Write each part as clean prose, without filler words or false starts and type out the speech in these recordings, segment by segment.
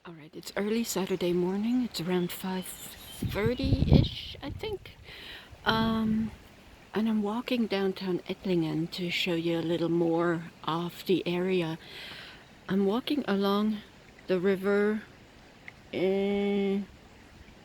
All right, it's early Saturday morning. It's around 5:30-ish, I think. And I'm walking downtown Ettlingen to show you a little more of the area. I'm walking along the river.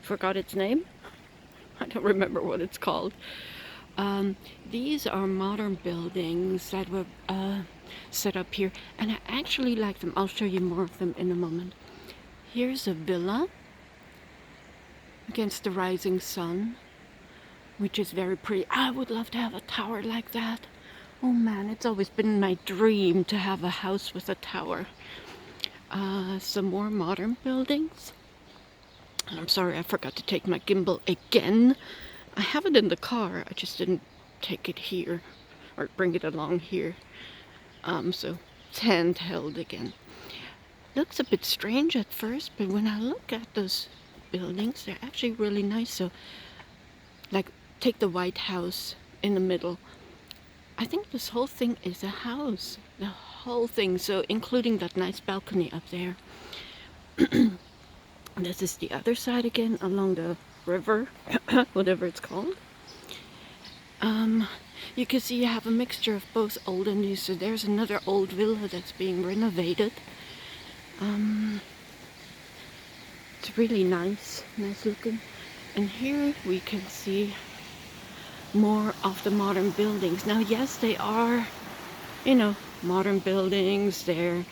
Forgot its name. I don't remember what it's called. These are modern buildings that were set up here, and I actually like them. I'll show you more of them in a moment. Here's a villa against the rising sun, which is very pretty. I would love to have a tower like that. Oh man, it's always been my dream to have a house with a tower. Some more modern buildings. And I'm sorry, I forgot to take my gimbal again. I have it in the car, I just didn't take it here or bring it along here. So it's handheld again. Looks a bit strange at first, but when I look at those buildings, they're actually really nice. So, like, take the White House in the middle. I think this whole thing is a house. The whole thing, so including that nice balcony up there. This is the other side again, along the river, whatever it's called. You can see you have a mixture of both old and new. So there's another old villa that's being renovated. It's really nice looking. And here we can see more of the modern buildings. Now, yes, they are, modern buildings. There,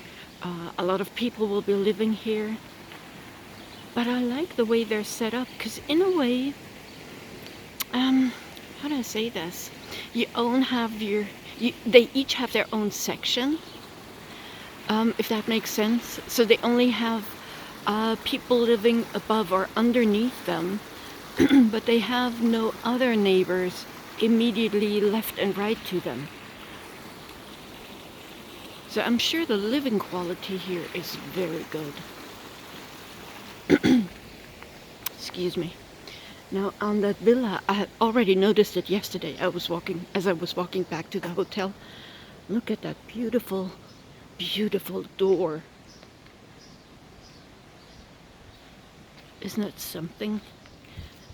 a lot of people will be living here. But I like the way they're set up, because in a way, how do I say this? They each have their own section. If that makes sense. So they only have people living above or underneath them, but they have no other neighbors immediately left and right to them. So I'm sure the living quality here is very good. Excuse me. Now on that villa, I had already noticed it yesterday. As I was walking back to the hotel. Look at that beautiful door. Isn't that something?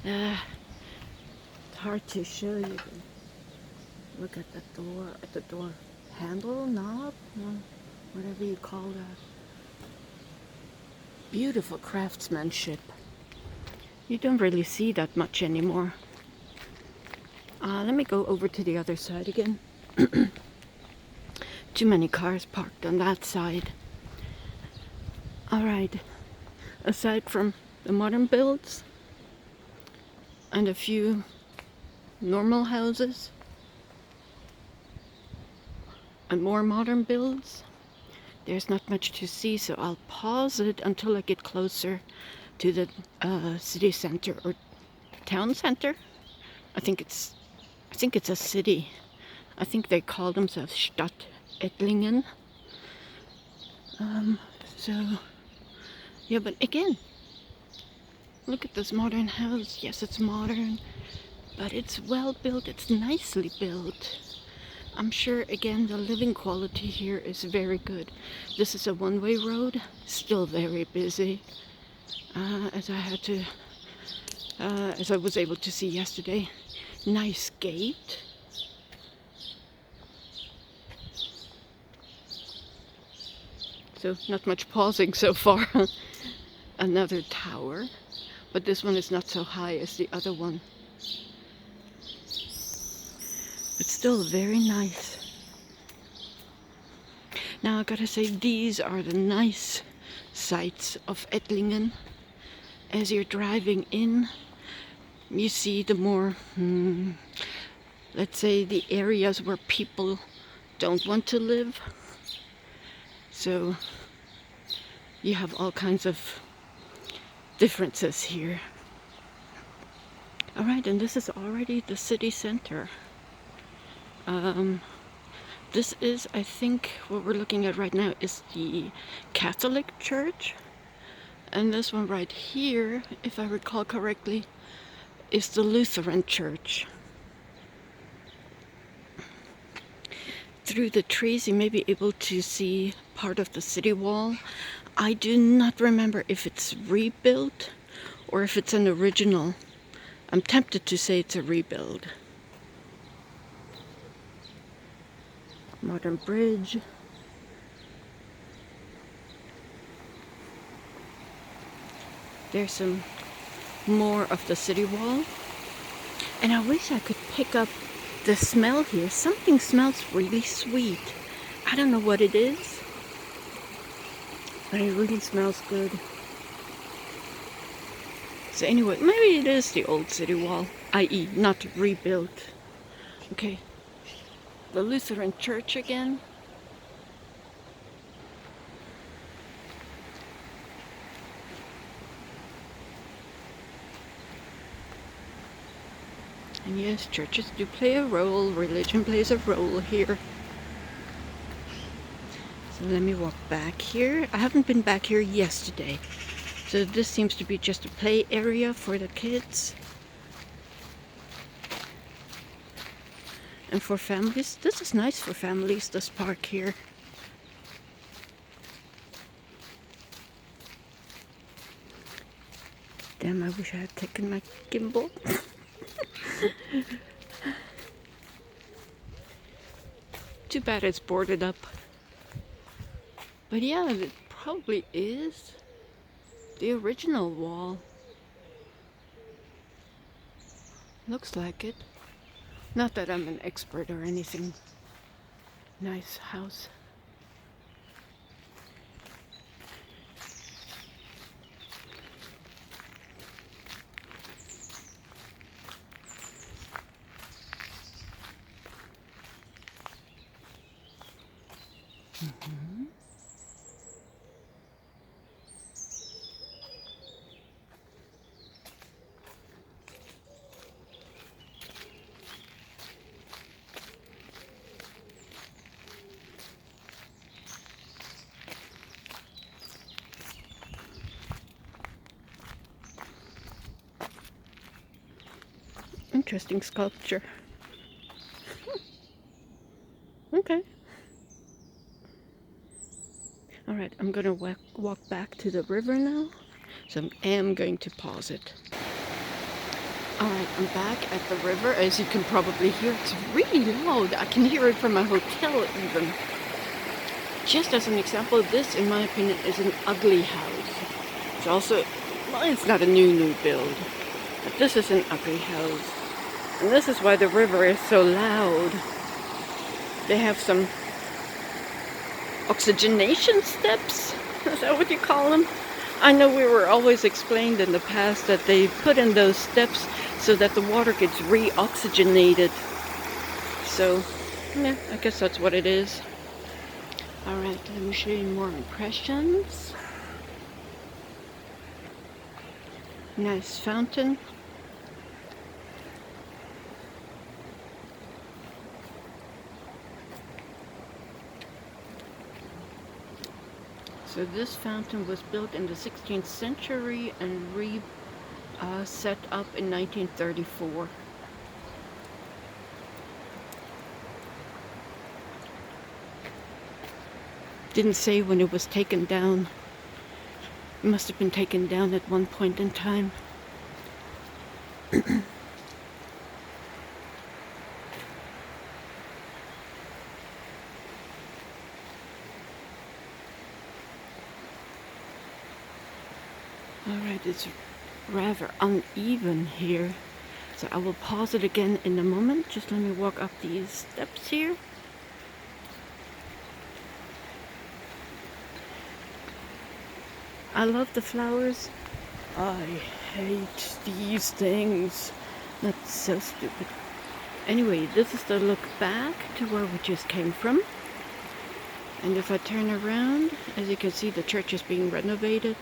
It's hard to show you. Look at the door handle, knob, whatever you call that. Beautiful craftsmanship. You don't really see that much anymore. Let me go over to the other side again. Too many cars parked on that side. Alright, aside from the modern builds and a few normal houses and more modern builds, there's not much to see, so I'll pause it until I get closer to the city center or town center. I think it's a city. I think they call themselves Stadt Ettlingen. Yeah, but again, look at this modern house. Yes, it's modern, but it's well built. It's nicely built. I'm sure, again, the living quality here is very good. This is a one-way road, still very busy, as I was able to see yesterday. Nice gate. So not much pausing so far. Another tower, but this one is not so high as the other one. But still very nice. Now I gotta say, these are the nice sights of Ettlingen. As you're driving in, you see the more, let's say, the areas where people don't want to live. So you have all kinds of differences here. Alright, and this is already the city center. This is, I think, what we're looking at right now is the Catholic Church. And this one right here, if I recall correctly, is the Lutheran Church. Through the trees, you may be able to see part of the city wall. I do not remember if it's rebuilt or if it's an original. I'm tempted to say it's a rebuild. Modern bridge. There's some more of the city wall. And I wish I could pick up the smell here. Something smells really sweet. I don't know what it is, but it really smells good. So anyway, maybe it is the old city wall, i.e. not rebuilt. Okay, the Lutheran Church again. And yes, churches do play a role, religion plays a role here. So let me walk back here. I haven't been back here yesterday. So this seems to be just a play area for the kids. And for families, this is nice for families, this park here. Damn, I wish I had taken my gimbal. Too bad it's boarded up. But yeah, it probably is the original wall. Looks like it. Not that I'm an expert or anything. Nice house. Interesting sculpture. Okay. Alright, I'm gonna walk back to the river now. So I am going to pause it. Alright, I'm back at the river. As you can probably hear, it's really loud. I can hear it from my hotel even. Just as an example, this, in my opinion, is an ugly house. It's also, well, it's not a new build. But this is an ugly house. And this is why the river is so loud. They have some oxygenation steps. Is that what you call them? I know we were always explained in the past that they put in those steps so that the water gets re-oxygenated. So, yeah, I guess that's what it is. Alright, let me show you more impressions. Nice fountain. So this fountain was built in the 16th century and set up in 1934. Didn't say when it was taken down. It must have been taken down at one point in time. Alright, it's rather uneven here, so I will pause it again in a moment. Just let me walk up these steps here. I love the flowers. I hate these things. That's so stupid. Anyway, this is the look back to where we just came from. And if I turn around, as you can see, the church is being renovated.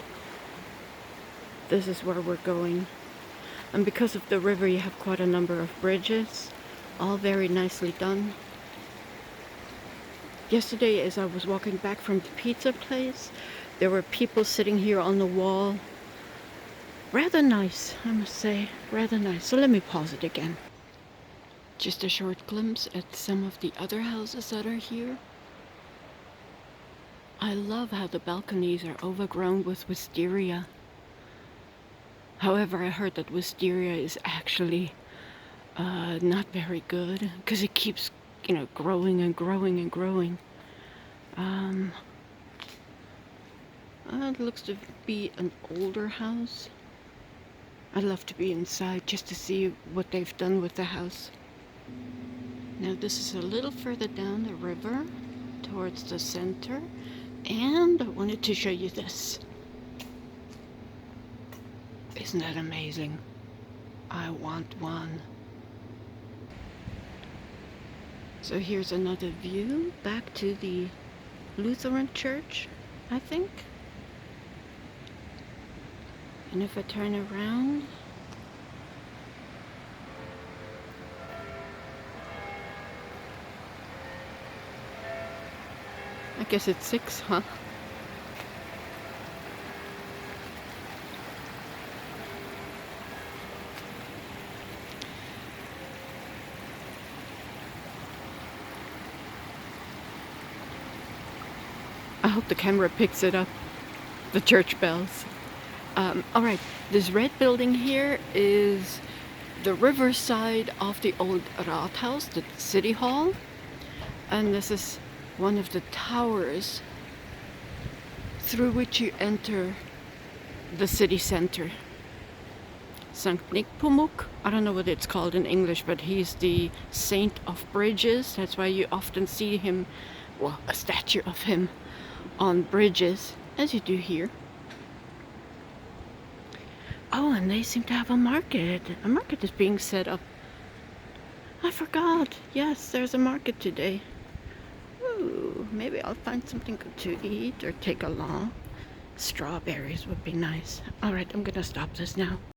This is where we're going. And because of the river, you have quite a number of bridges, all very nicely done. Yesterday, as I was walking back from the pizza place, there were people sitting here on the wall. Rather nice, I must say, rather nice. So let me pause it again. Just a short glimpse at some of the other houses that are here. I love how the balconies are overgrown with wisteria. However, I heard that wisteria is actually not very good because it keeps, growing and growing and growing. It looks to be an older house. I'd love to be inside just to see what they've done with the house. Now this is a little further down the river towards the center, and I wanted to show you this. Isn't that amazing? I want one. So here's another view back to the Lutheran Church, I think. And if I turn around, I guess it's 6, huh? I hope the camera picks it up, the church bells. Alright, this red building here is the riverside of the old Rathaus, the city hall. And this is one of the towers through which you enter the city center. Sankt Nepomuk, I don't know what it's called in English, but he's the saint of bridges. That's why you often see him, well, a statue of him on bridges, as you do here. Oh, and they seem to have a market. A market is being set up. I forgot. Yes, there's a market today. Ooh, maybe I'll find something good to eat or take along. Strawberries would be nice. Alright, I'm gonna stop this now.